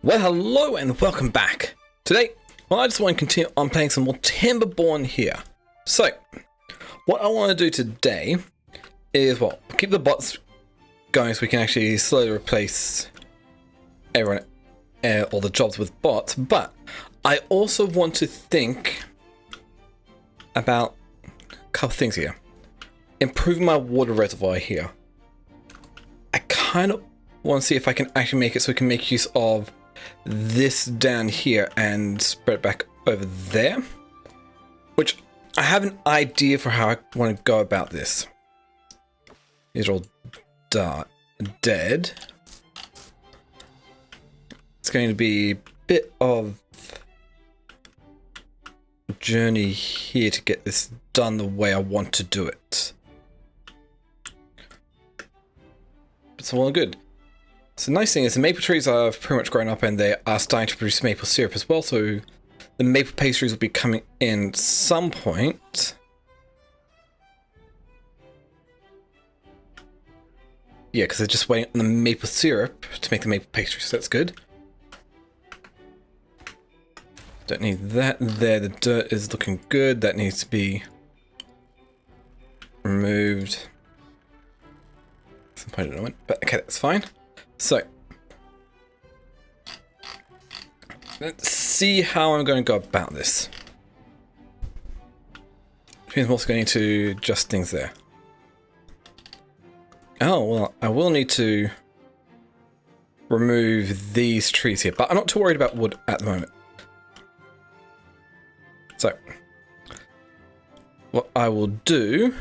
Well, hello and welcome back. Today, I just want to continue on playing some more Timberborn here. So, what I want to do today is, well, keep the bots going so we can actually slowly replace everyone, all the jobs with bots, but I also want to think about a couple things here. Improving my water reservoir here. I kind of want to see if I can actually make it so we can make use of this down here and spread it back over there, which I have an idea for how I want to go about this. These are all dead. It's going to be a bit of a journey here to get this done the way I want to do it. It's all good. So the nice thing is the maple trees are pretty much grown up and they are starting to produce maple syrup as well, so the maple pastries will be coming in at some point. Yeah, because they're just waiting on the maple syrup to make the maple pastries, so that's good. Don't need that there. The dirt is looking good. That needs to be removed. At some point in a moment, but okay, that's fine. So, let's see how I'm going to go about this. Which means I'm also going to need to adjust things there. Oh, well, I will need to remove these trees here, but I'm not too worried about wood at the moment. So, what I will do,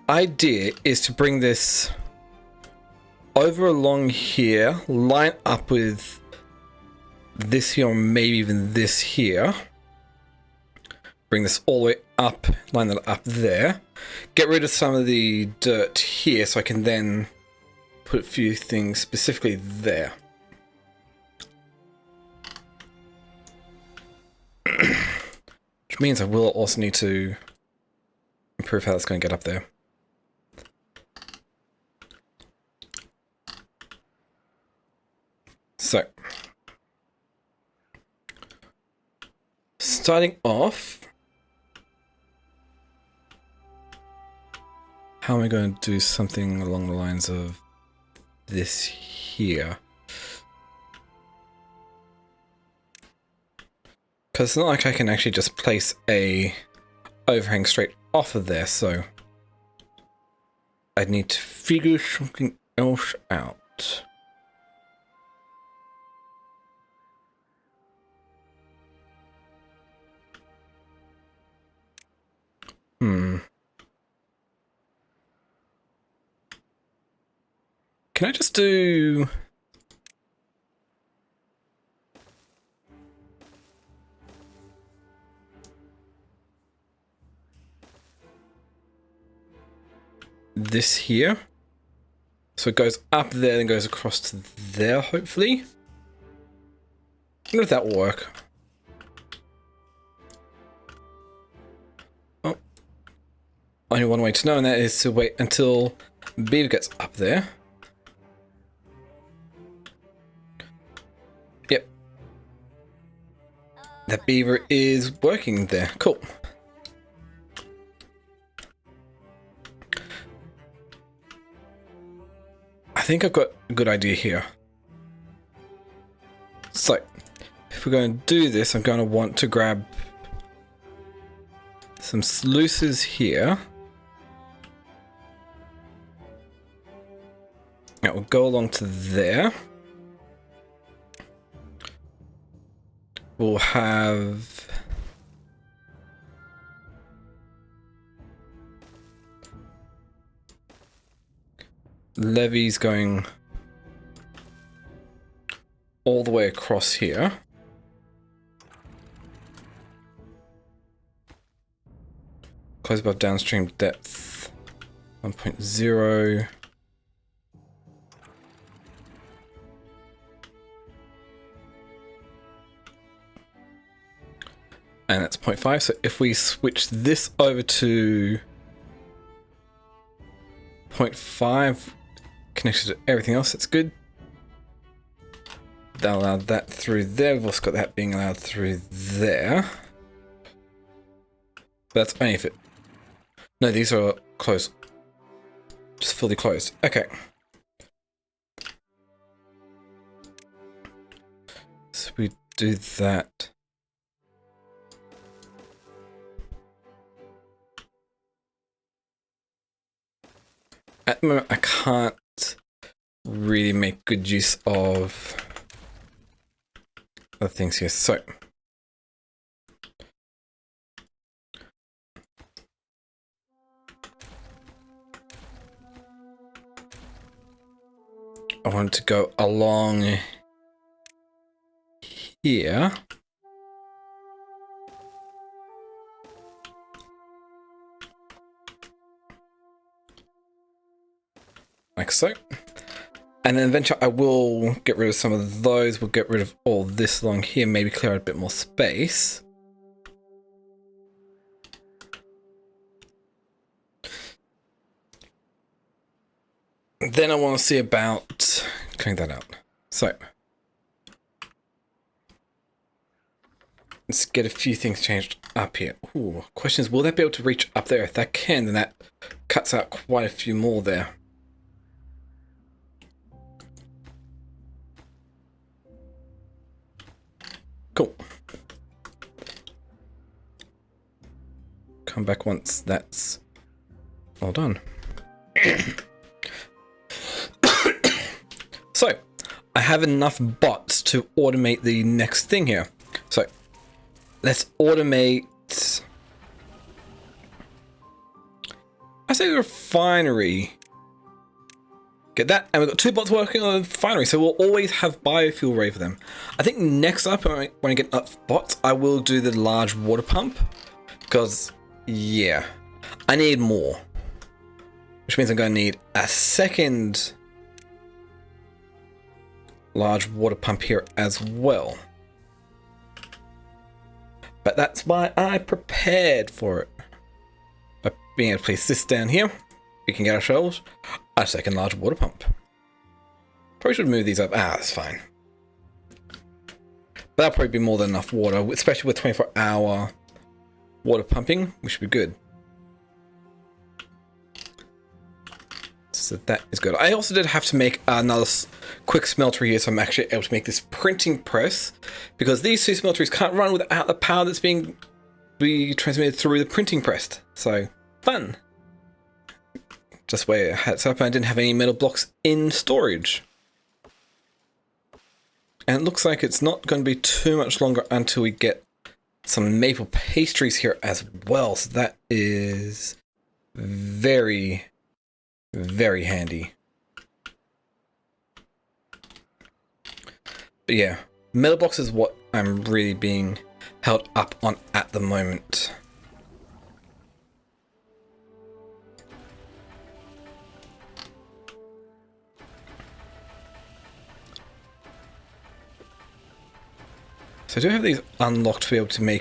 idea is to bring this over along here, line up with this here, or maybe even this here. Bring this all the way up, line that up there. Get rid of some of the dirt here so I can then put a few things specifically there. Which means I will also need to improve how that's going to get up there. So, starting off, how am I going to do something along the lines of this here? Because it's not like I can actually just place a overhang straight off of there, so I'd need to figure something else out. Can I just do... this here? So it goes up there and goes across to there, hopefully. I wonder if that will work. Oh. Only one way to know, and that is to wait until Beaver gets up there. Yep. That beaver is working there. Cool. I think I've got a good idea here. So, if we're going to do this, I'm going to want to grab some sluices here. That will go along to there. We'll have levees going all the way across here. Close above downstream depth 1.0. And that's 0.5. So if we switch this over to 0.5, connected to everything else, that's good. That allowed that through there. We've also got that being allowed through there. But that's only if it... No, these are closed. Just fully closed. Okay. So we do that. At the moment, I can't really make good use of other things here. So I want to go along here. Like so. And then eventually I will get rid of some of those. We'll get rid of all this along here. Maybe clear out a bit more space. Then I want to see about clearing that out. So let's get a few things changed up here. Ooh, question is, will that be able to reach up there? If that can, then that cuts out quite a few more there. Cool. Come back once that's all done. So, I have enough bots to automate the next thing here. So, let's automate... I say the refinery. Get that, and we've got 2 bots working on the refinery, so we'll always have biofuel ready for them. I think next up, when I get enough bots, I will do the large water pump. Because, yeah, I need more. Which means I'm going to need a second large water pump here as well. But that's why I prepared for it. By being able to place this down here, we can get ourselves a second large water pump. Probably should move these up. Ah, that's fine. But that'll probably be more than enough water, especially with 24-hour water pumping. We should be good. So that is good. I also did have to make another quick smelter here, so I'm actually able to make this printing press, because these 2 smelteries can't run without the power that's being transmitted through the printing press. So, fun. Just where it had set up, and I didn't have any metal blocks in storage. And it looks like it's not going to be too much longer until we get some maple pastries here as well. So that is very, very handy. But yeah, metal blocks is what I'm really being held up on at the moment. So I do have these unlocked to be able to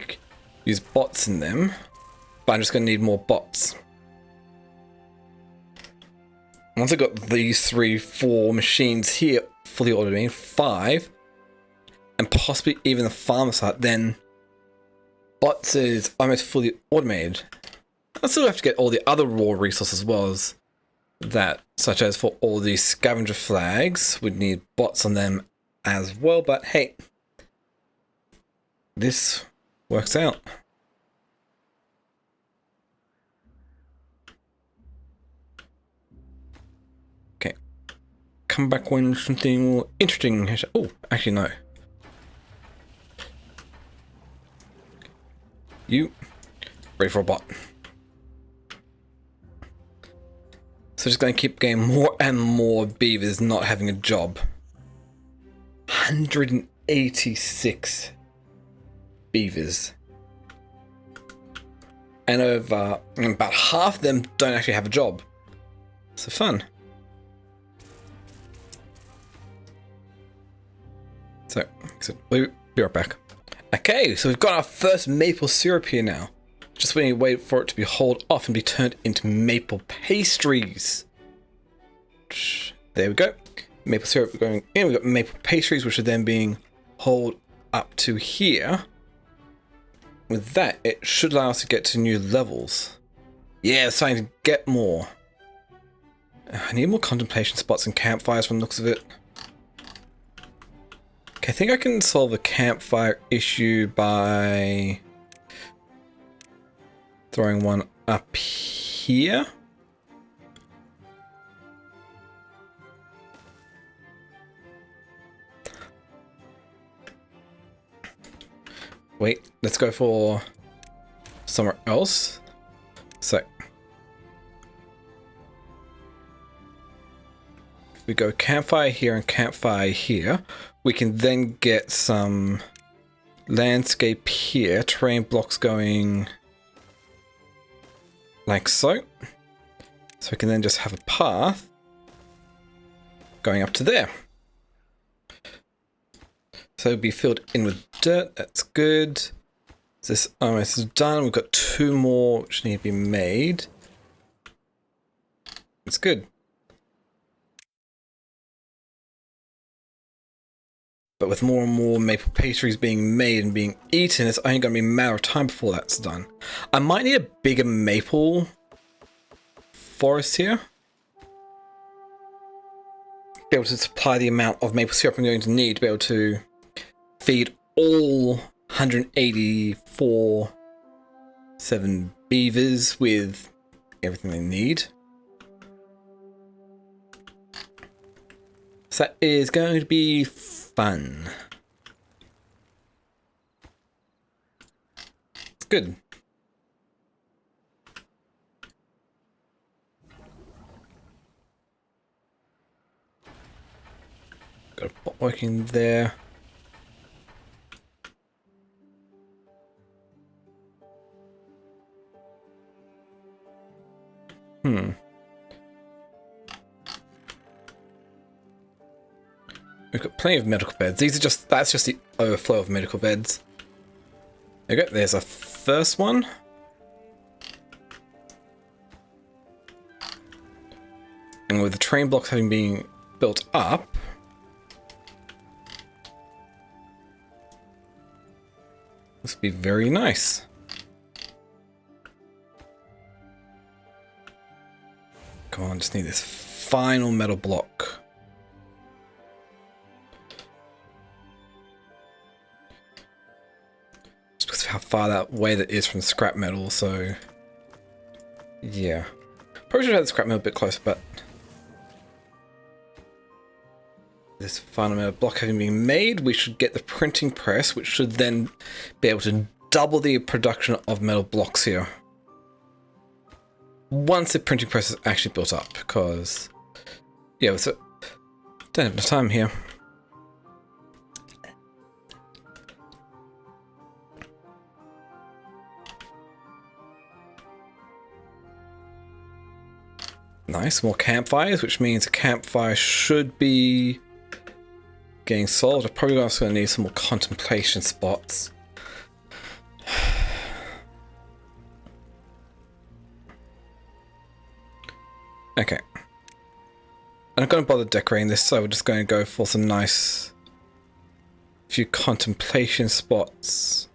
use bots in them, but I'm just going to need more bots. Once I've got these 3, 4 machines here fully automated, 5, and possibly even the farmer site, then bots is almost fully automated. I still have to get all the other raw resources as well as that, such as for all these scavenger flags, we'd need bots on them as well, but hey, this works out. Okay. Come back when something more interesting has... Oh, actually no. You ready for a bot. So just going to keep getting more and more beavers not having a job. 186 beavers. And over about half of them don't actually have a job. So fun. So we'll be right back. Okay, so we've got our first maple syrup here now. Just wait for it to be hauled off and be turned into maple pastries. There we go. maple syrup going in. We've got maple pastries, which are then being hauled up to here. With that, it should allow us to get to new levels. Yeah, it's starting to get more. I need more contemplation spots and campfires from the looks of it. Okay, I think I can solve a campfire issue by throwing one up here. Wait, let's go for somewhere else. So if we go campfire here and campfire here, we can then get some landscape here, terrain blocks going like so. So we can then just have a path going up to there. So it'll be filled in with dirt. That's good. This almost is done. We've got 2 more which need to be made. It's good. But with more and more maple pastries being made and being eaten, it's only going to be a matter of time before that's done. I might need a bigger maple forest here. Be able to supply the amount of maple syrup I'm going to need to be able to feed all 184 beavers with everything they need. So that is going to be fun. It's good. Got a bot working there. We've got plenty of medical beds. That's just the overflow of medical beds. There you go, there's a first one. And with the train blocks having been built up, this would be very nice. Come on, just need this final metal block. Just because of how far that way that is from scrap metal, so yeah. Probably should have had the scrap metal a bit closer, but this final metal block having been made, we should get the printing press, which should then be able to double the production of metal blocks here. Once the printing press is actually built up, because yeah, so don't have enough time here. Nice, more campfires, which means a campfire should be getting solved. I'm probably also going to need some more contemplation spots. Okay. I'm not going to bother decorating this, so we're just going to go for some nice few contemplation spots.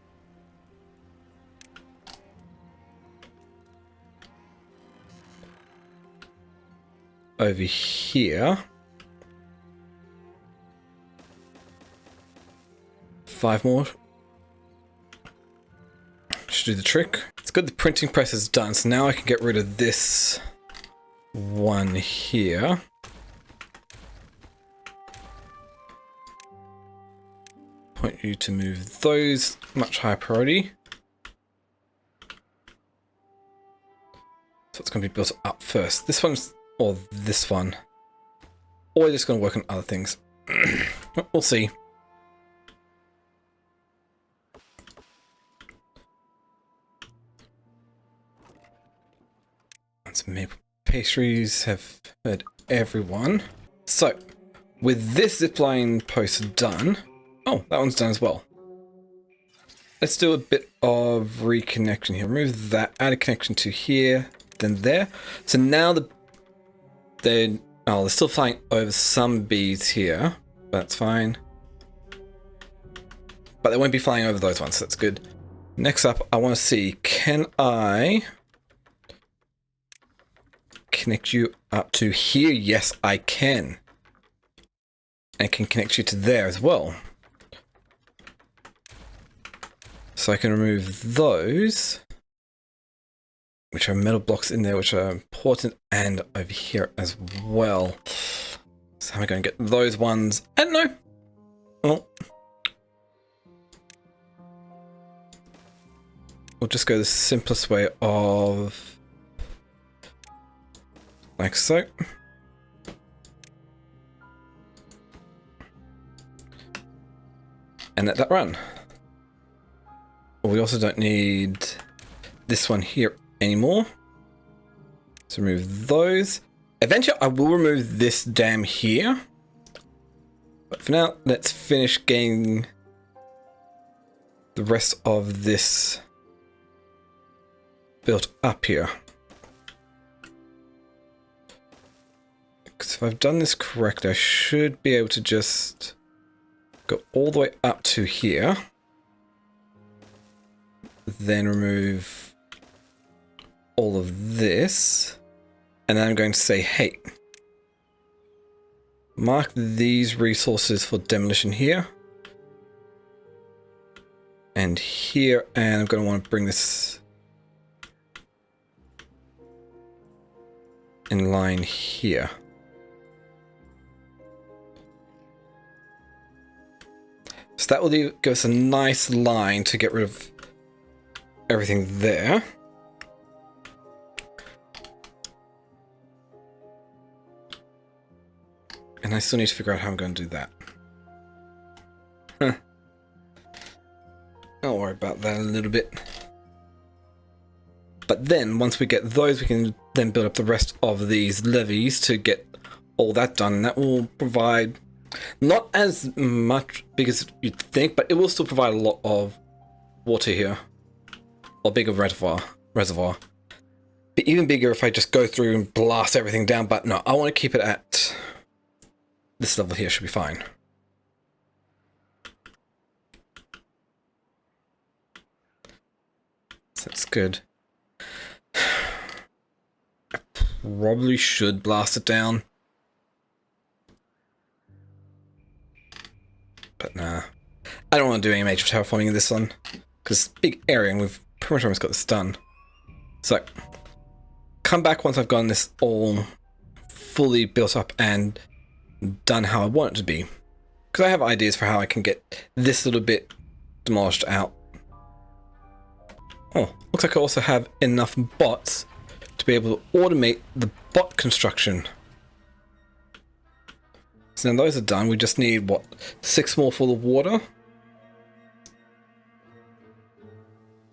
Over here. 5 more. Should do the trick. It's good the printing press is done, so now I can get rid of this one here. Point you to move those, much higher priority. So it's going to be built up first. This one's, or this one. Or we're just going to work on other things. We'll see. Some maple pastries have fed everyone. So, with this zipline post done, oh, that one's done as well. Let's do a bit of reconnection here. Remove that, add a connection to here, then there. So now the Oh, they're still flying over some bees here. That's fine. But they won't be flying over those ones, so that's good. Next up, I want to see, can I connect you up to here? Yes, I can. And can connect you to there as well. So I can remove those, which are metal blocks in there, which are important, and over here as well. So how am I going to get those ones? I don't know. Well, we'll just go the simplest way of like so. And let that run. We also don't need this one here anymore. So remove those. Eventually I will remove this dam here. But for now, let's finish getting the rest of this built up here. Because if I've done this correctly, I should be able to just go all the way up to here. Then remove all of this. And then I'm going to say, hey, mark these resources for demolition here. And here, and I'm going to want to bring this in line here. So that will give us a nice line to get rid of everything there. And I still need to figure out how I'm going to do that. I'll worry about that a little bit. But then, once we get those, we can then build up the rest of these levees to get all that done. And that will provide not as much big as you'd think, but it will still provide a lot of water here. Or bigger reservoir. But even bigger if I just go through and blast everything down. But no, I want to keep it at this level here. Should be fine. So that's good. I probably should blast it down. But nah. I don't want to do any major terraforming in this one. Because it's a big area and we've pretty much almost got this done. So, come back once I've gotten this all fully built up and done how I want it to be. Because I have ideas for how I can get this little bit demolished out. Oh, looks like I also have enough bots to be able to automate the bot construction. So now those are done. We just need, what, 6 more full of water?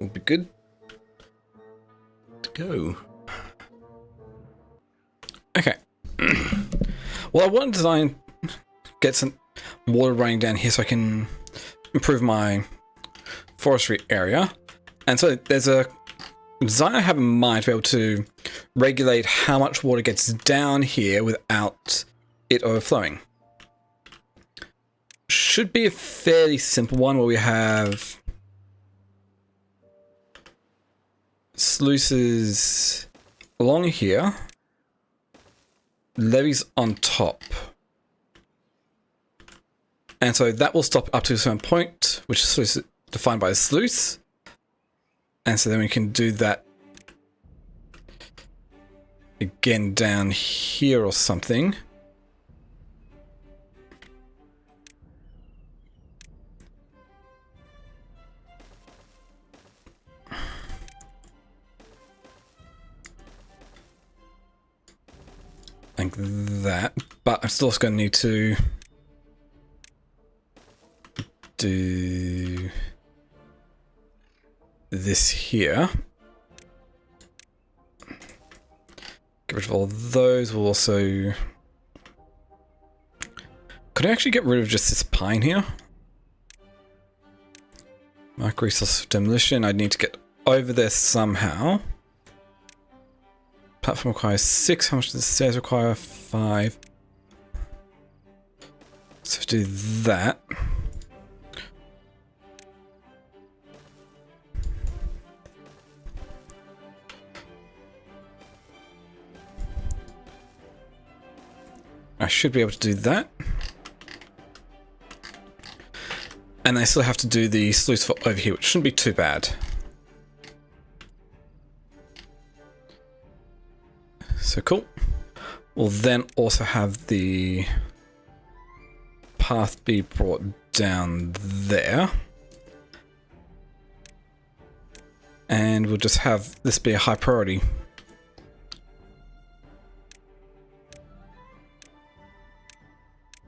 Will be good to go. Okay. Well, I want to design, get some water running down here so I can improve my forestry area. And so there's a design I have in mind to be able to regulate how much water gets down here without it overflowing. Should be a fairly simple one where we have sluices along here, levees on top. And so that will stop up to a certain point, which is defined by the sluice. And so then we can do that again down here or something. Like that, but I'm still going to need to do this here. Get rid of all those. We'll also... Could I actually get rid of just this pine here? Mark resource demolition. I'd need to get over there somehow. Platform requires 6. How much does the stairs require? 5. So do that. I should be able to do that. And I still have to do the sluice for over here, which shouldn't be too bad. So cool. We'll then also have the path be brought down there. And we'll just have this be a high priority.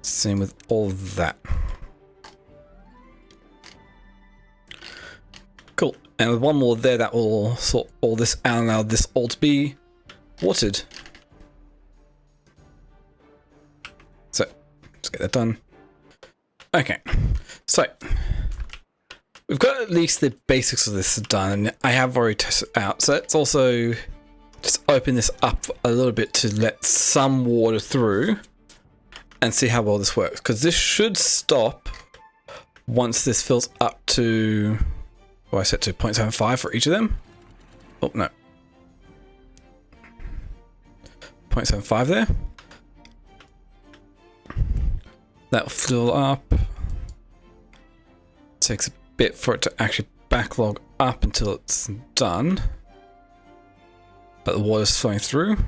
Same with all of that. Cool. And with one more there, that will sort all this out and allow this all to be watered. So, let's get that done. Okay. So, we've got at least the basics of this done, and I have already tested it out. So let's also just open this up a little bit to let some water through and see how well this works. Because this should stop once this fills up to, well, I set to 0.75 for each of them. Oh, no. 0.75 there. That'll fill up. Takes a bit for it to actually backlog up until it's done. But the water's flowing through.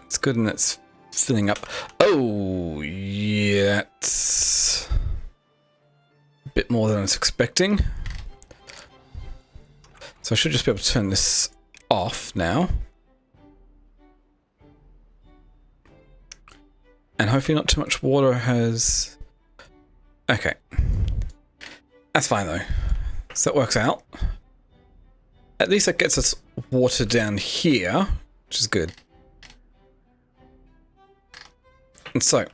It's good and it's filling up. Oh, yeah, it's a bit more than I was expecting. So I should just be able to turn this off now. And hopefully not too much water has... Okay. That's fine though. So that works out. At least that gets us water down here, which is good. And so,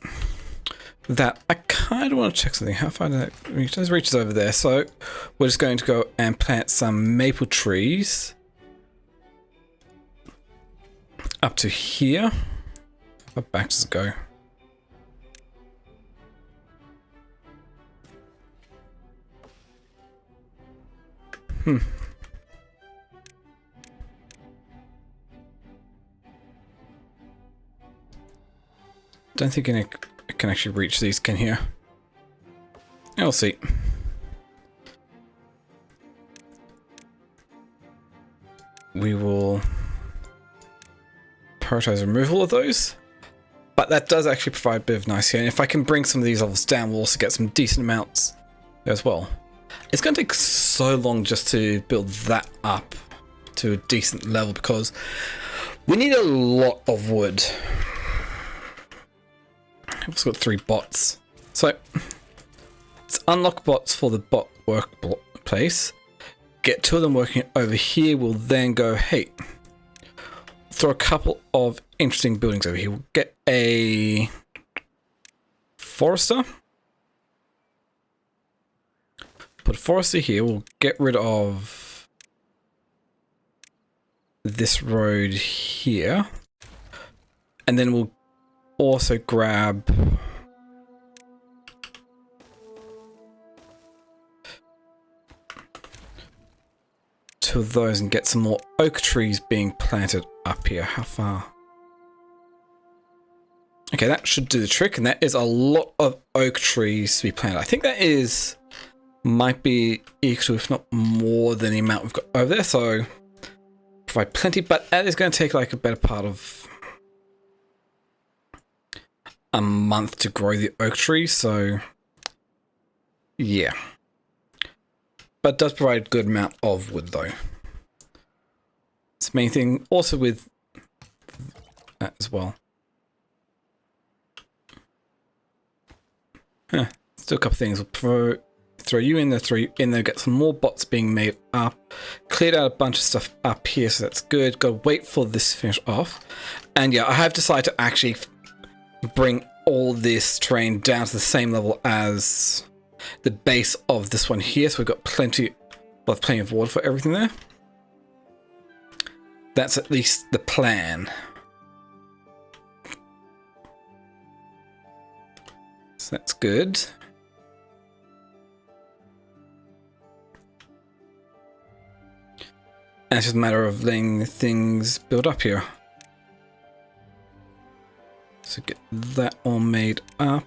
that I kind of want to check something. How far did that reach? It reaches over there. So we're just going to go and plant some maple trees up to here. How back does it go? Don't think it can actually reach these, can here. We'll see. We will prioritize removal of those. But that does actually provide a bit of nice here. And if I can bring some of these levels down, we'll also get some decent amounts as well. It's going to take so long just to build that up to a decent level because we need a lot of wood. I've also got 3 bots. So let's unlock bots for the bot workplace. Get 2 of them working over here. We'll then go, hey, throw a couple of interesting buildings over here. We'll get a forester. Put a forester here. We'll get rid of this road here. And then we'll also grab two of those and get some more oak trees being planted up here. How far? Okay, that should do the trick, and that is a lot of oak trees to be planted. I think that might be equal, if not more than the amount we've got over there, so provide plenty, but that is going to take like a better part of a month to grow the oak tree, so yeah. But it does provide a good amount of wood though. It's the main thing, also with that as well. Let's do a couple things. We'll throw you in there, throw you in there, get some more bots being made up. Cleared out a bunch of stuff up here, so that's good. Gotta wait for this to finish off. And yeah, I have decided to actually bring all this terrain down to the same level as the base of this one here, so we've got plenty of water for everything there. That's at least the plan. So that's good. And it's just a matter of letting things build up here. So get that all made up.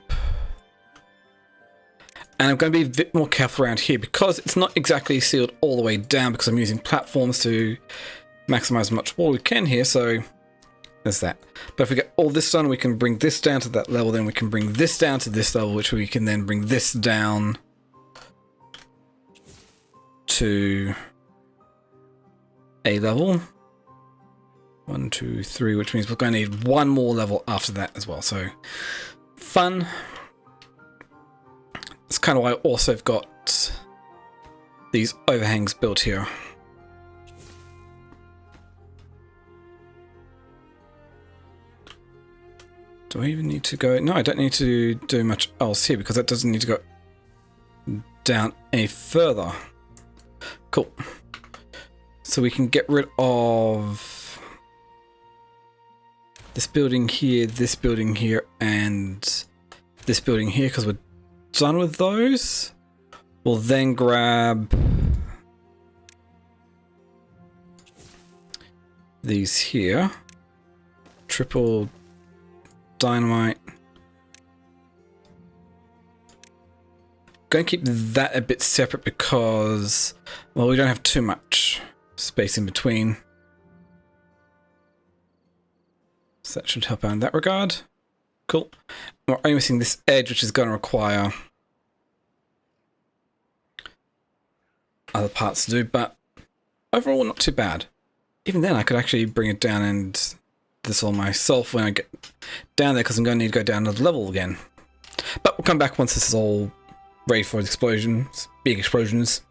And I'm going to be a bit more careful around here because it's not exactly sealed all the way down because I'm using platforms to maximize as much wall we can here. So there's that. But if we get all this done, we can bring this down to that level. Then we can bring this down to this level, which we can then bring this down to a level. 1, 2, 3, which means we're going to need one more level after that as well. So fun. That's kind of why I also have got these overhangs built here. Do I even need to go? No, I don't need to do much else here because that doesn't need to go down any further. Cool. So we can get rid of this building here, and this building here because we're done with those. We'll then grab these here. Triple dynamite. Going to keep that a bit separate because, well, we don't have too much space in between. So that should help out in that regard. Cool. We're only missing this edge, which is going to require other parts to do, but overall not too bad. Even then, I could actually bring it down and this all myself when I get down there because I'm going to need to go down to the level again. But we'll come back once this is all ready for the explosions, big explosions.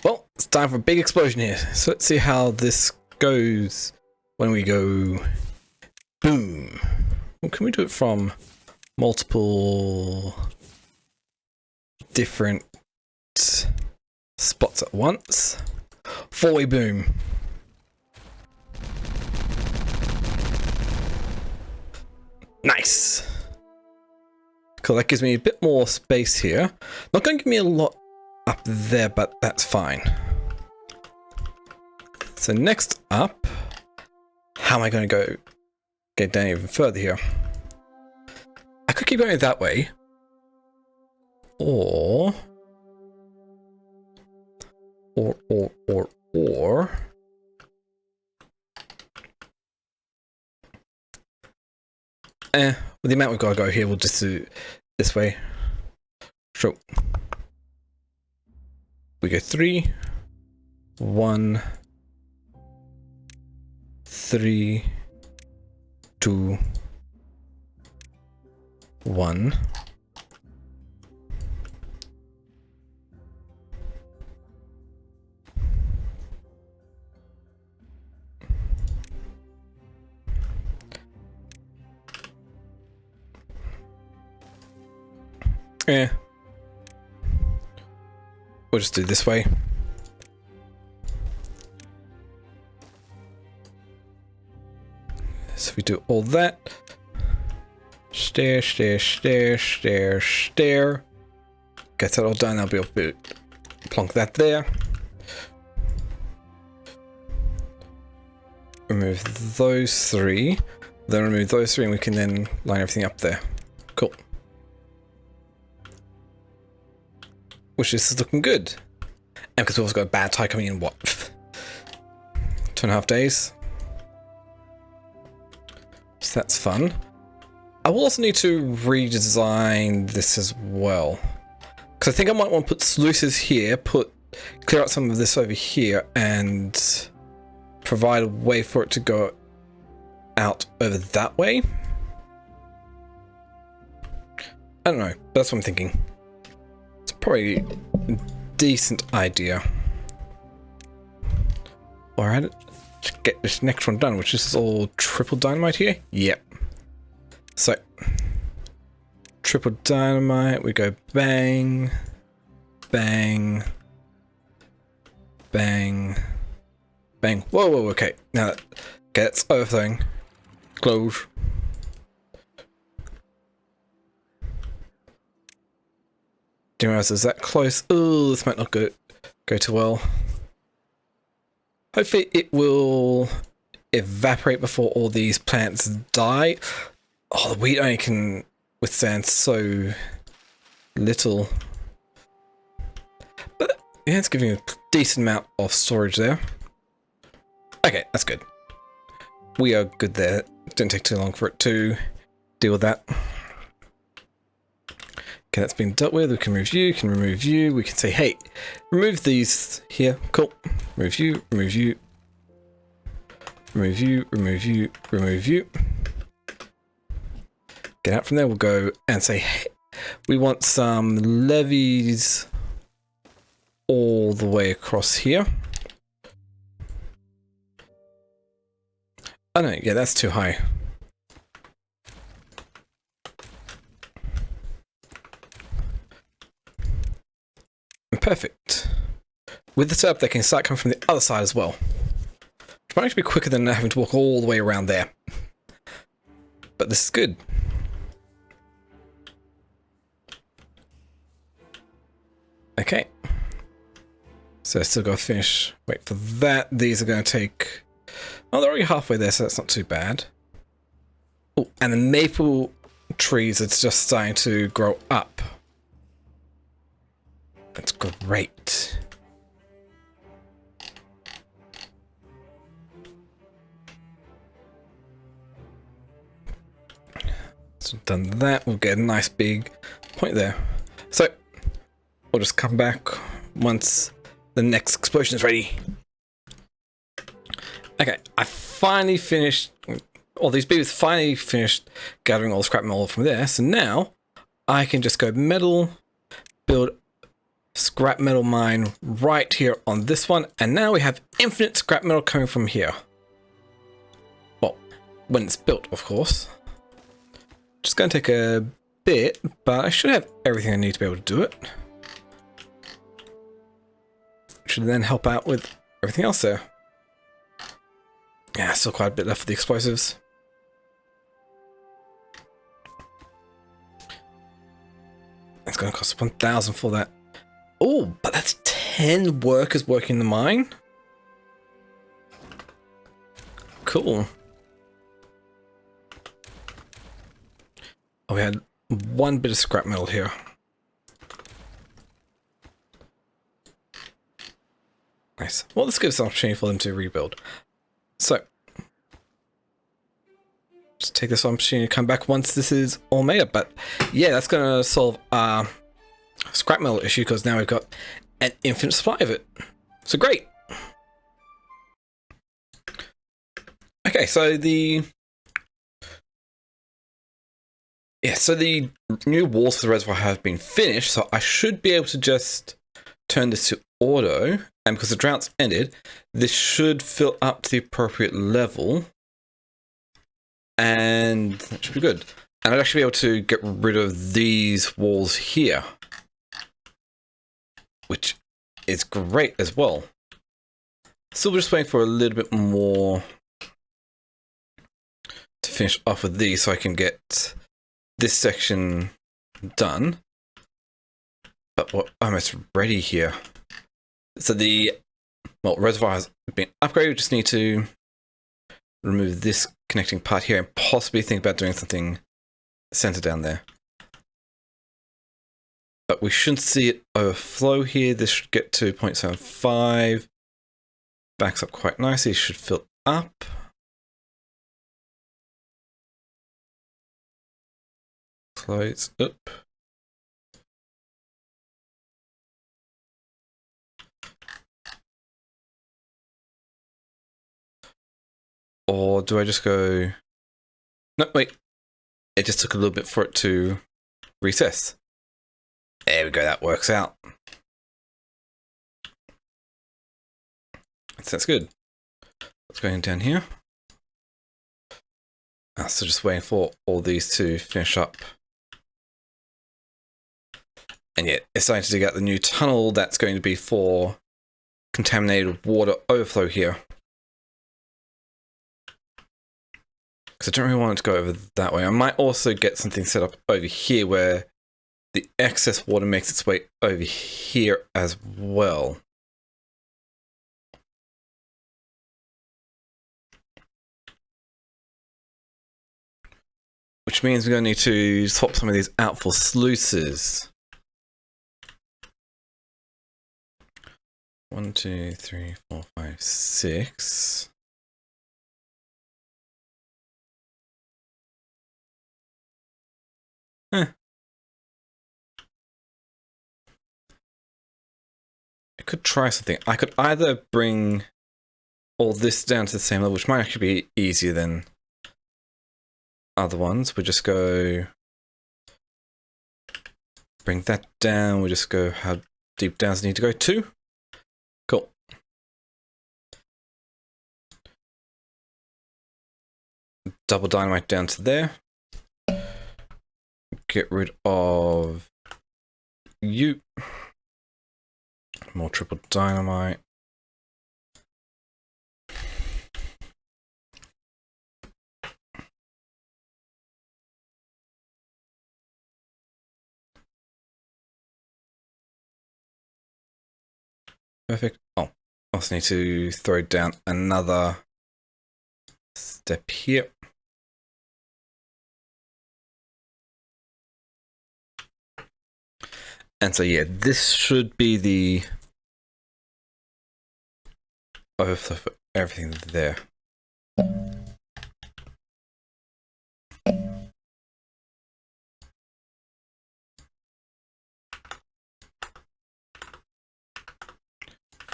Well, it's time for a big explosion here. So let's see how this goes when we go boom. Well, can we do it from multiple different spots at once? 4-way boom. Nice. Cool, that gives me a bit more space here. Not going to give me a lot up there, but that's fine. So next up, how am I going to get down even further here? I could keep going that way. Or with the amount we've got to go here, we'll just do this way. So we go 3, 1, 3, 2, 1. Yeah. We'll just do it this way. So we do all that. Stair, stair, stair, stair, stair. Get that all done. I'll be able to plonk that there. Remove those 3. Then remove those 3 and we can then line everything up there. Cool. Which is looking good. And because we've also got a bad tie coming in, what? 2.5 days. So that's fun. I will also need to redesign this as well. Because I think I might want to put sluices here, clear out some of this over here, and provide a way for it to go out over that way. I don't know, that's what I'm thinking. It's probably a decent idea. Alright, let's get this next one done, which is all triple dynamite here. Yep. So, triple dynamite, we go bang, bang, bang, bang. Whoa, whoa, okay. Now that, okay, that's overflowing. Close. Didn't realize it was that close. Oh, this might not go too well. Hopefully it will evaporate before all these plants die. Oh, the wheat only can withstand so little. But yeah, it's giving you a decent amount of storage there. Okay, that's good. We are good there. Didn't take too long for it to deal with that. Okay, that's been dealt with. We can remove you, can remove you. We can say, hey, remove these here. Cool. Remove you, remove you. Remove you, remove you, remove you. Get out from there. We'll go and say, hey, we want some levees all the way across here. Oh no, yeah, that's too high. Perfect. With the setup, they can start coming from the other side as well. It might actually be quicker than having to walk all the way around there. But this is good. Okay. So I still got to finish. Wait for that. These are going to take... Oh, they're already halfway there, so that's not too bad. Oh, and the maple trees, it's just starting to grow up. That's great. So done that, we'll get a nice big point there. So we'll just come back once the next explosion is ready. Okay, I finally finished, all these beavers finally finished gathering all the scrap metal from there. So now I can just go metal, build scrap metal mine right here on this one. And now we have infinite scrap metal coming from here. Well, when it's built, of course. Just going to take a bit, but I should have everything I need to be able to do it. Should then help out with everything else there. Yeah, still quite a bit left for the explosives. It's going to cost 1,000 for that. Oh, but that's 10 workers working the mine. Cool. Oh, we had one bit of scrap metal here. Nice. Well, this gives an opportunity for them to rebuild. So, just take this opportunity to come back once this is all made up. But yeah, that's going to solve our scrap metal issue because now we've got an infinite supply of it. So great. Okay, so the new walls for the reservoir have been finished. So I should be able to just turn this to auto. And because the drought's ended, this should fill up to the appropriate level. And that should be good. And I'd actually be able to get rid of these walls here. Which is great as well. Still just waiting for a little bit more to finish off with these so I can get this section done. But we're almost ready here. So the reservoir has been upgraded. We just need to remove this connecting part here and possibly think about doing something center down there. But we shouldn't see it overflow here. This should get to 0.75. Backs up quite nicely. Should fill up. Close up. Or do I just go... No, wait. It just took a little bit for it to recess. There we go, that works out. That's good. Let's go down here. So just waiting for all these to finish up. And yeah, it's starting to dig out the new tunnel that's going to be for contaminated water overflow here. Because I don't really want it to go over that way. I might also get something set up over here where the excess water makes its way over here as well. Which means we're going to need to swap some of these out for sluices. 1, 2, 3, 4, 5, 6. I could try something. I could either bring all this down to the same level, which might actually be easier than other ones. We'll just go bring that down. We'll just go how deep down does it need to go? 2? Cool. Double dynamite down to there. Get rid of you. More triple dynamite. Perfect. Oh, I also need to throw down another step here. And so yeah, this should be the overflow for everything there.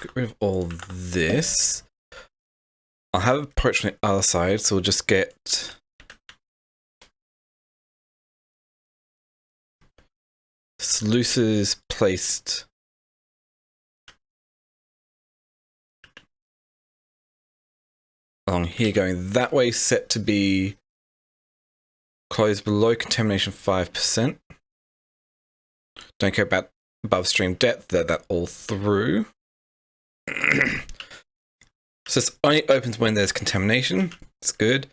Get rid of all this. I'll have approach from the other side, so we'll just get sluices placed along here, going that way, set to be closed below contamination 5%. Don't care about above stream depth, that all through. So this only opens when there's contamination. It's good.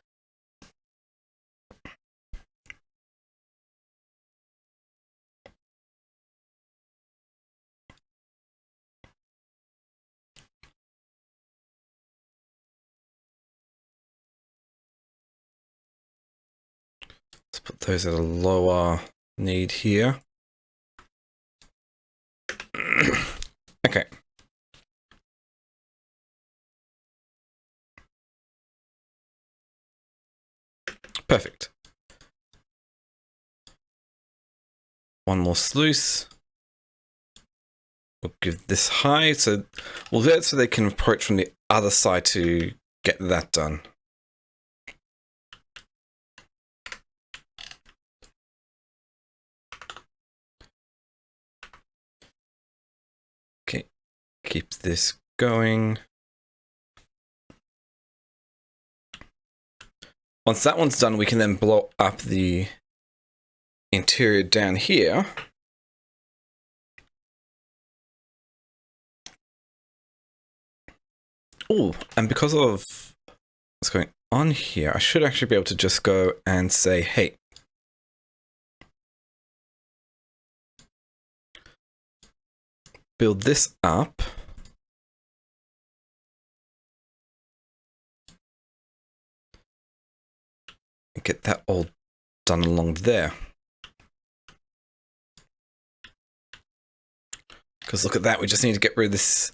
Let's put those at a lower need here. Okay. Perfect. One more sluice. We'll give this high, so we'll do it so they can approach from the other side to get that done. Okay, keep this going. Once that one's done, we can then blow up the interior down here. Oh, and because of what's going on here, I should actually be able to just go and say, hey, build this up. And get that all done along there. Because look at that, we just need to get rid of this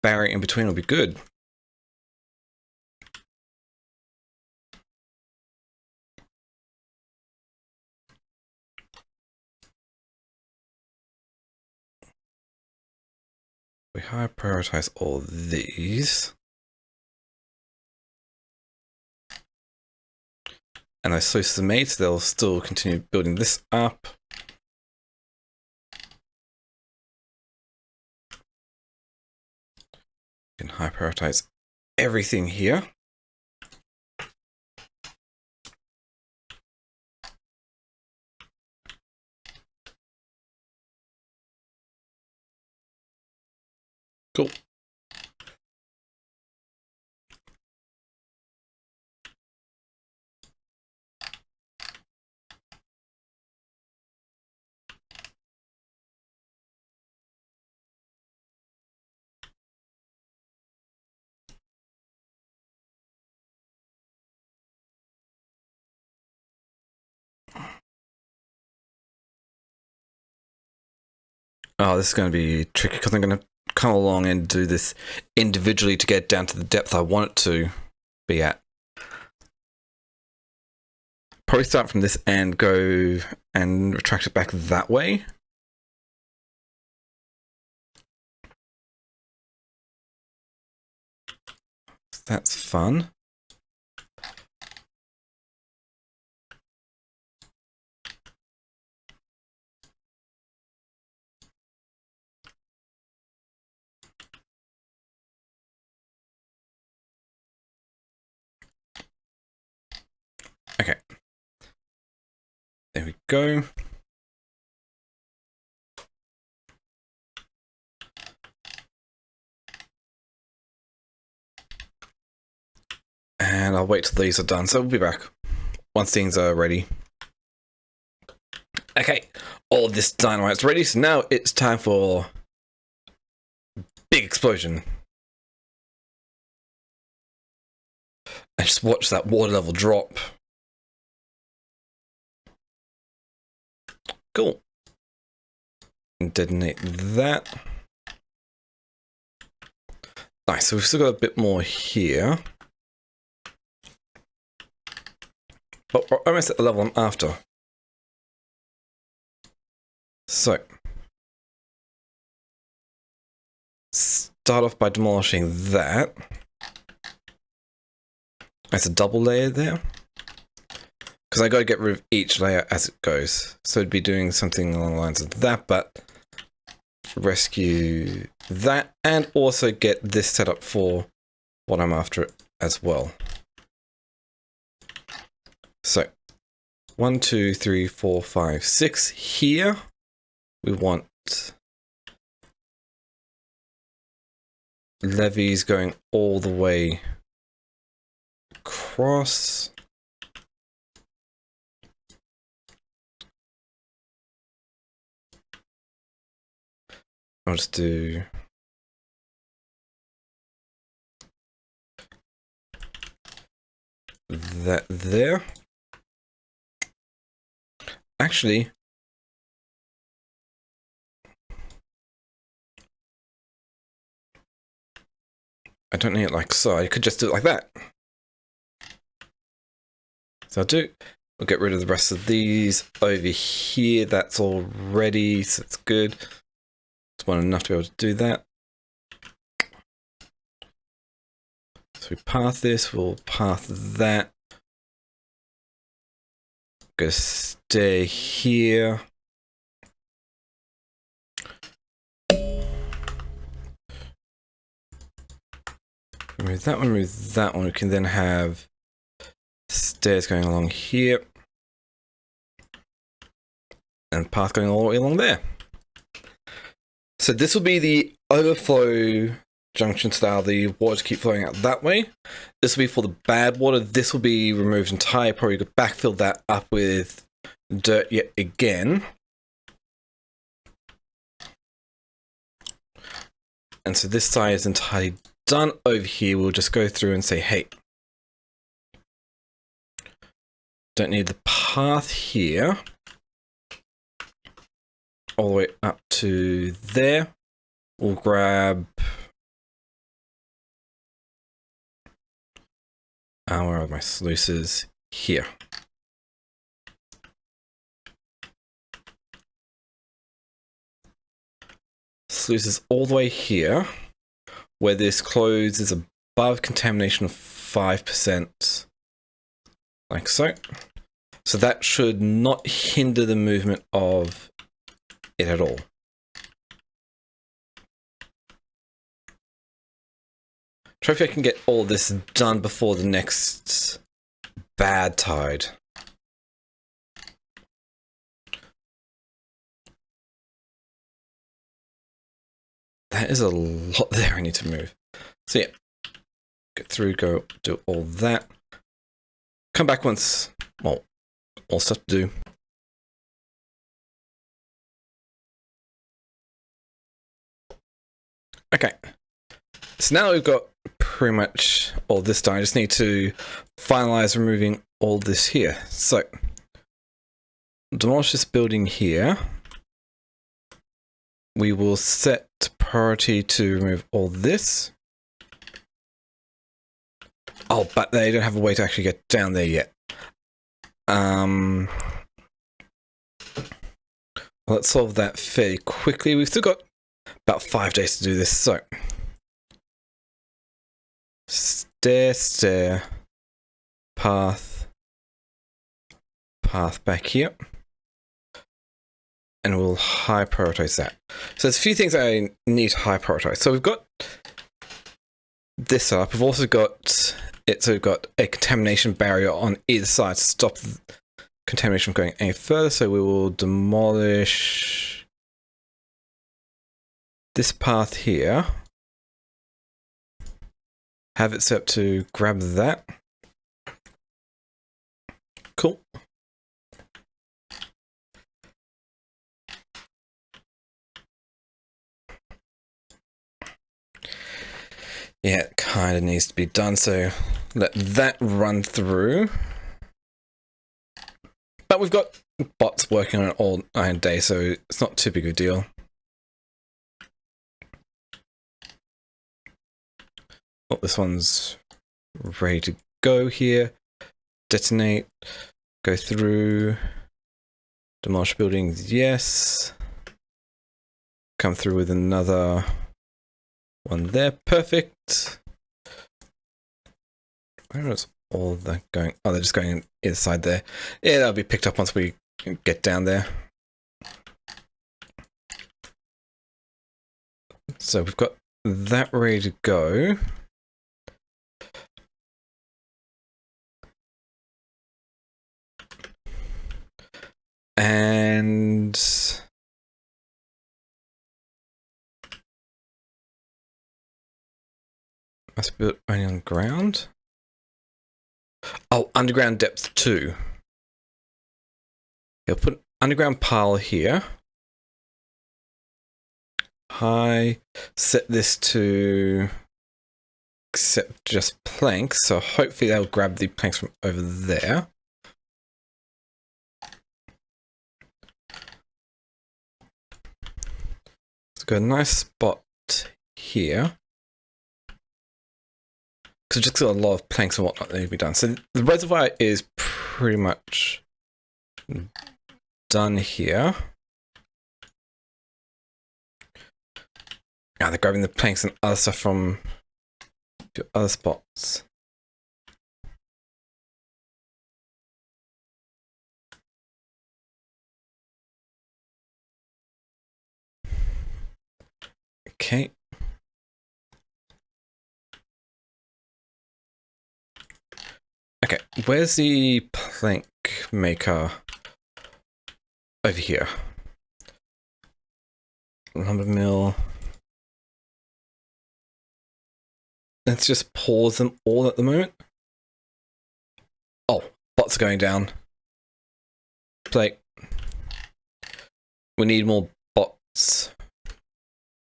barrier in between, will be good. We high prioritize all these. And those sluices are made, so they'll still continue building this up. You can high prioritize everything here. Cool. Oh, this is going to be tricky because I'm going to come along and do this individually to get down to the depth I want it to be at. Probably start from this end, go and retract it back that way. That's fun. Okay. There we go. And I'll wait till these are done. So we'll be back once things are ready. Okay, all of this dynamite's ready. So now it's time for big explosion. And just watch that water level drop. Cool. And detonate that. Nice, so we've still got a bit more here. But we're almost at the level I'm after. So, start off by demolishing that. That's a double layer there. Because I got to get rid of each layer as it goes. So it'd be doing something along the lines of that, but rescue that and also get this set up for what I'm after as well. So 1, 2, 3, 4, 5, 6 here. We want levees going all the way across. I'll just do that there. Actually, I don't need it like so. I could just do it like that. So I'll do. We'll get rid of the rest of these over here. That's all ready, so it's good. It's one enough to be able to do that. So we path this, we'll path that. Go stay here. Remove that one, remove that one. We can then have stairs going along here. And path going all the way along there. So this will be the overflow junction style, the water keep flowing out that way. This will be for the bad water. This will be removed entirely. Probably could backfill that up with dirt yet again. And so this side is entirely done. Over here, we'll just go through and say, hey, don't need the path here. All the way up to there. We'll grab where are my sluices? Here. Sluices all the way here, where this close is above contamination of 5%, like so. So that should not hinder the movement of it at all. Try if I can get all this done before the next bad tide. That is a lot there I need to move. So yeah, get through, go do all that. Come back once, well, all stuff to do. Okay, so now we've got pretty much all this done. I just need to finalize removing all this here. So, demolish this building here. we will set priority to remove all this. Oh, but they don't have a way to actually get down there yet. Let's solve that fairly quickly. We've still got about 5 days to do this, so stair, path back here, and we'll high prioritize that. So there's a few things I need to high prioritize. So we've got this up. We've also got it. So we've got a contamination barrier on either side to stop the contamination from going any further. So we will demolish this path here. Have it set up to grab that. Cool. Yeah, it kind of needs to be done, so let that run through. But we've got bots working on it all day, so it's not too big of a deal. Oh, this one's ready to go here. Detonate, go through, demolish buildings, yes. Come through with another one there, perfect. Where is all that going? Oh, they're just going inside there. Yeah, that'll be picked up once we get down there. So we've got that ready to go. And must be only on ground. Oh, underground depth 2. He'll put underground pile here. High. Set this to accept just planks. So hopefully they'll grab the planks from over there. Let's go a nice spot here. Because we've just got a lot of planks and whatnot that need to be done. So the reservoir is pretty much done here. Now they're grabbing the planks and other stuff from other spots. Okay. Okay, where's the plank maker? Over here. Lumber mill. Let's just pause them all at the moment. Oh, bots are going down. Plate. We need more bots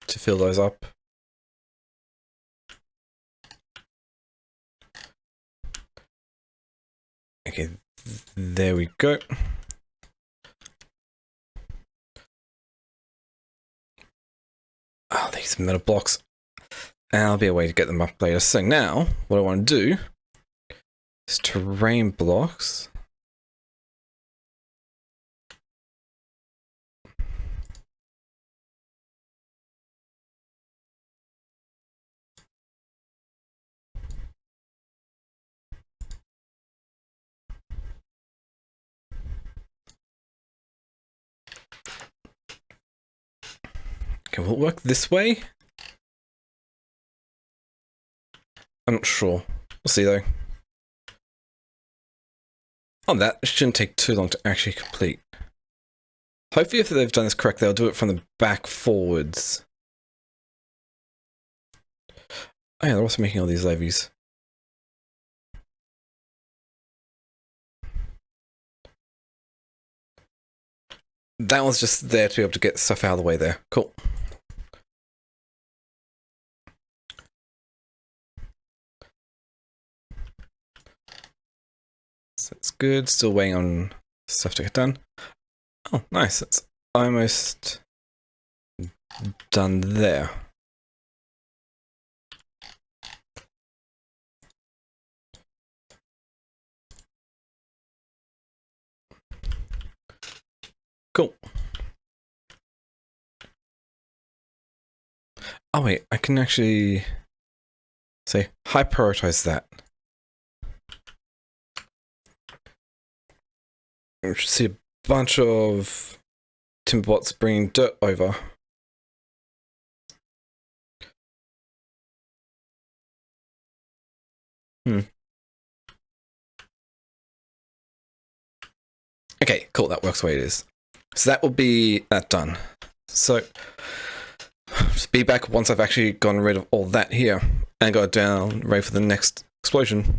to fill those up. Okay, there we go. Oh, these metal blocks. And there'll be a way to get them up later. So now, what I want to do is terrain blocks. Okay, will it work this way? I'm not sure. We'll see though. Oh, that shouldn't take too long to actually complete. Hopefully if they've done this correct, they'll do it from the back forwards. Oh yeah, they're also making all these levees. That one's just there to be able to get stuff out of the way there. Cool. So that's good. Still waiting on stuff to get done. Oh, nice. That's almost done there. Cool. Oh wait, I can actually say high prioritize that. You should see a bunch of timberbots bringing dirt over. Okay, cool, that works the way it is. So that will be that done. So just be back once I've actually gotten rid of all that here and got it down, ready for the next explosion.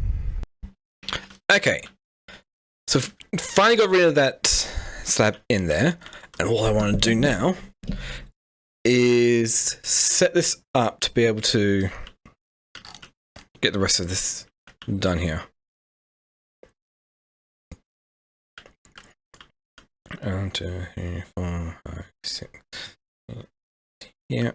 Okay, so finally got rid of that slab in there, and all I want to do now is set this up to be able to get the rest of this done here. 1, 2, 3, 4, 5, 6, 8. Yeah.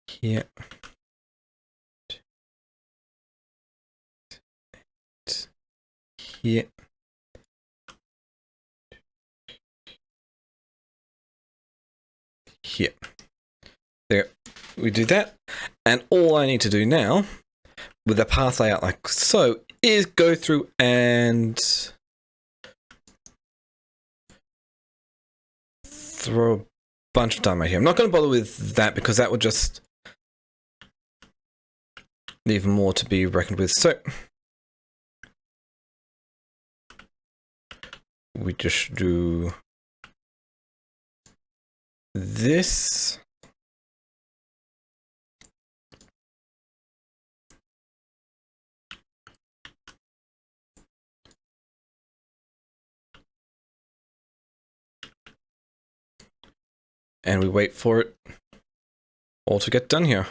Here. Here. Here. There. We do that. And all I need to do now, with the path layout like so, is go through and throw a bunch of dynamite here. I'm not going to bother with that because that would just leave more to be reckoned with. So we just do this. And we wait for it all to get done here.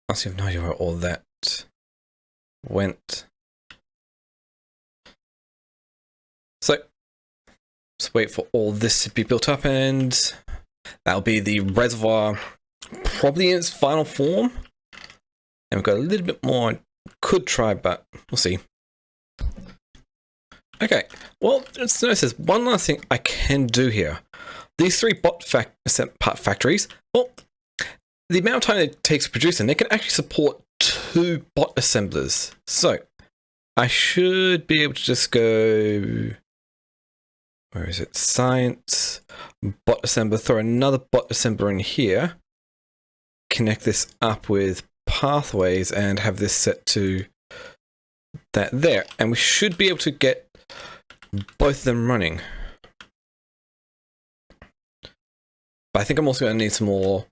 I have no idea where all that went. So, let's wait for all this to be built up, and that'll be the reservoir, probably in its final form. And we've got a little bit more I could try, but we'll see. Okay, well, let's notice there's one last thing I can do here. These 3 part factories, well, the amount of time it takes to produce them, they can actually support 2 bot assemblers. So, I should be able to just go, where is it? Science, bot assembler, throw another bot assembler in here, connect this up with pathways, and have this set to that there. And we should be able to get both of them running. But I think I'm also going to need some more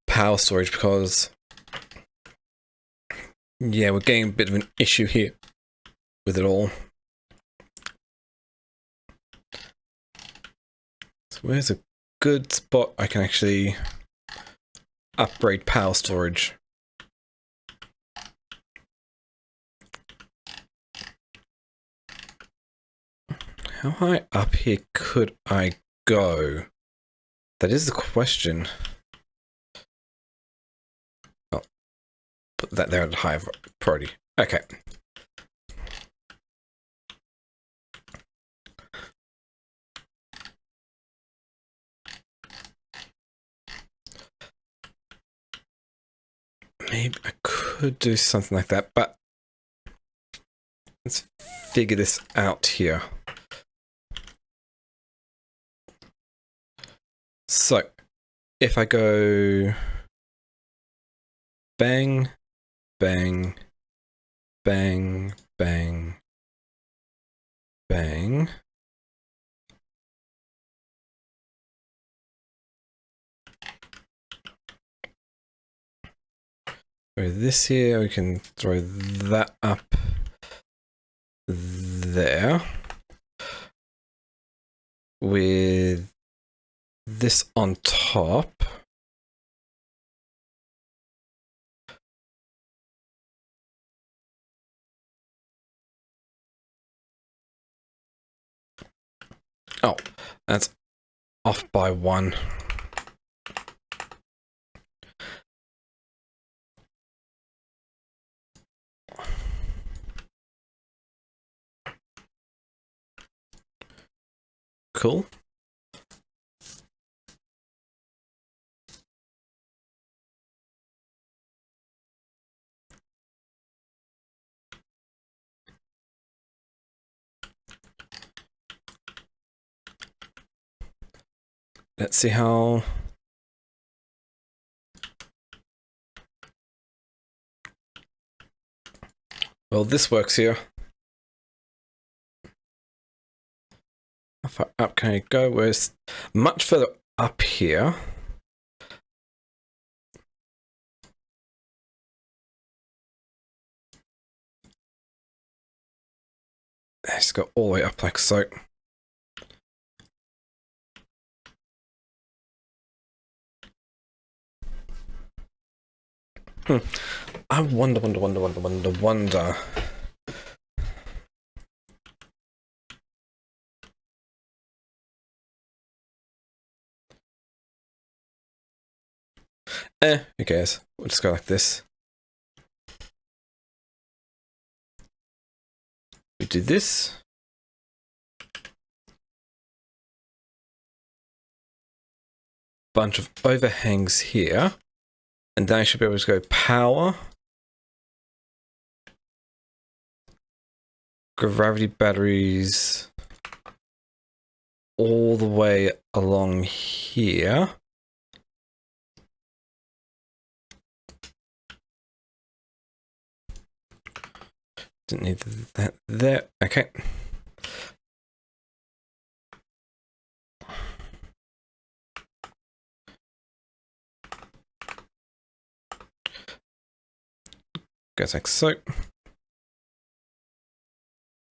power storage because, yeah, we're getting a bit of an issue here with it all. So where's a good spot I can actually upgrade power storage? How high up here could I go? That is the question. Oh, put that there at high priority. Okay. Maybe I could do something like that, but let's figure this out here. So, if I go bang, bang, bang, bang, bang, throw this here, we can throw that up there with this on top. Oh, that's off by 1. Cool. Let's see how... well this works here. How far up can I go? We're much further up here. Let's go all the way up like so. I wonder. Who cares? We'll just go like this. We do this. Bunch of overhangs here. And then I should be able to go power. Gravity batteries. All the way along here. Didn't need that there. Okay. Goes like so.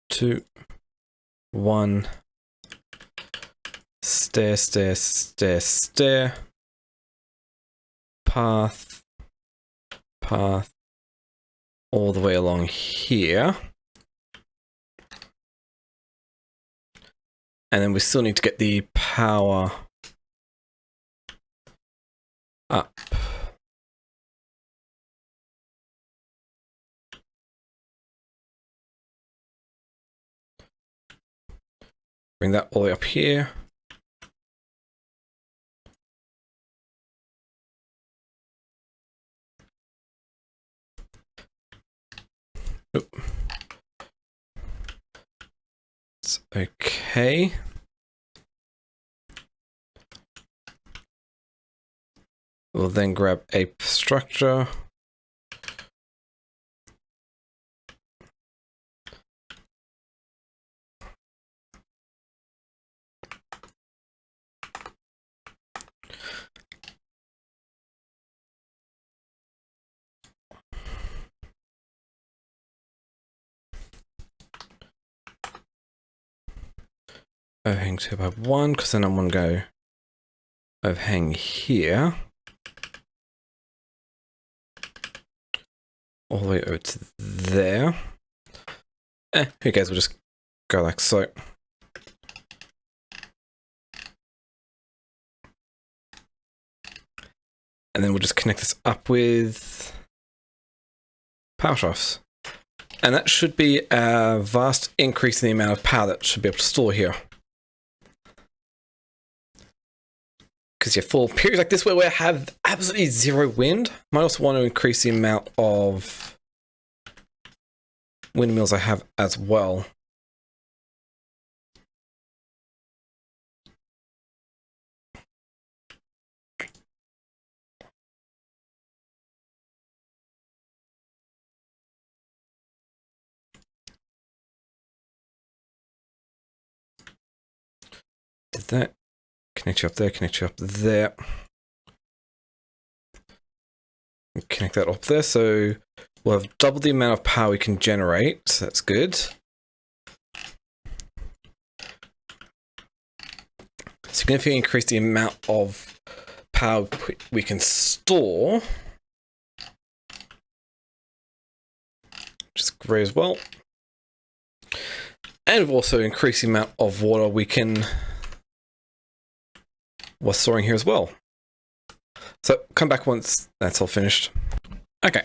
2, 1. Stair, stair, stair, stair. Path. Path. All the way along here. And then we still need to get the power up. Bring that all the way up here. Oop. It's okay. We'll then grab a structure. Overhang 2 by 1, because then I'm going to go overhang here. All the way over to there. Who cares? We'll just go like so. And then we'll just connect this up with power shafts. And that should be a vast increase in the amount of power that should be able to store here. Because you fall periods like this where we have absolutely zero wind. Might also want to increase the amount of windmills I have as well. Did that. Connect you up there, connect you up there. Connect that up there, so we'll have double the amount of power we can generate. So that's good. Significantly increase the amount of power we can store. Which is great as well. And we've also increased the amount of water we can was storing here as well. So come back once that's all finished. Okay,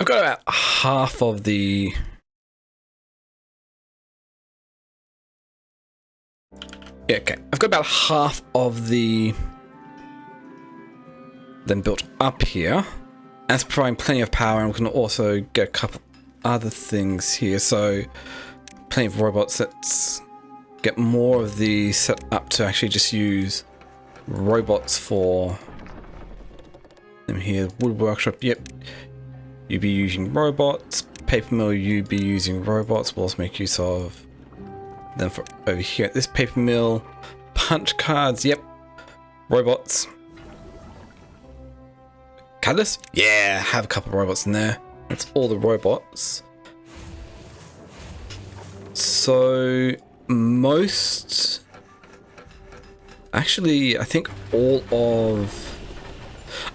I've got about half of the... Yeah, okay, I've got about half of the... then built up here. That's providing plenty of power, and we can also get a couple other things here. So plenty of robots. Let's get more of the set up to actually just use robots for them here. Wood workshop, yep. You'd be using robots. Paper mill, you'd be using robots. We'll also make use of them for over here at this paper mill. Punch cards, yep. Robots. Catalyst? Yeah, have a couple of robots in there. That's all the robots. So most... Actually, I think all of...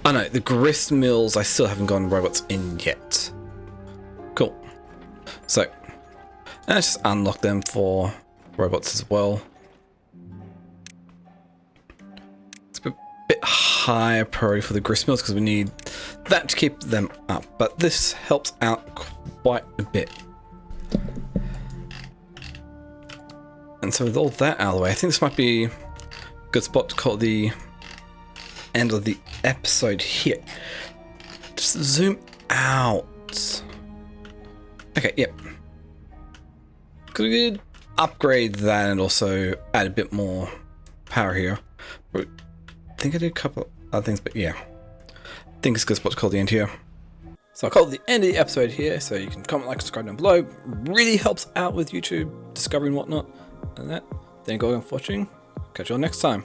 Oh no, the grist mills I still haven't gotten robots in yet. Cool. So, let's just unlock them for robots as well. It's a bit higher priority for the grist mills because we need that to keep them up. But this helps out quite a bit. And so with all that out of the way, I think this might be a good spot to call the end of the episode here. Just zoom out. Okay, yep. Could we upgrade that and also add a bit more power here? I think I did a couple other things, but yeah. I think it's a good spot to call the end here. So I'll call it the end of the episode here, so you can comment, like, subscribe down below. Really helps out with YouTube discovery and whatnot. And that. Thank you all for watching. Catch you all next time.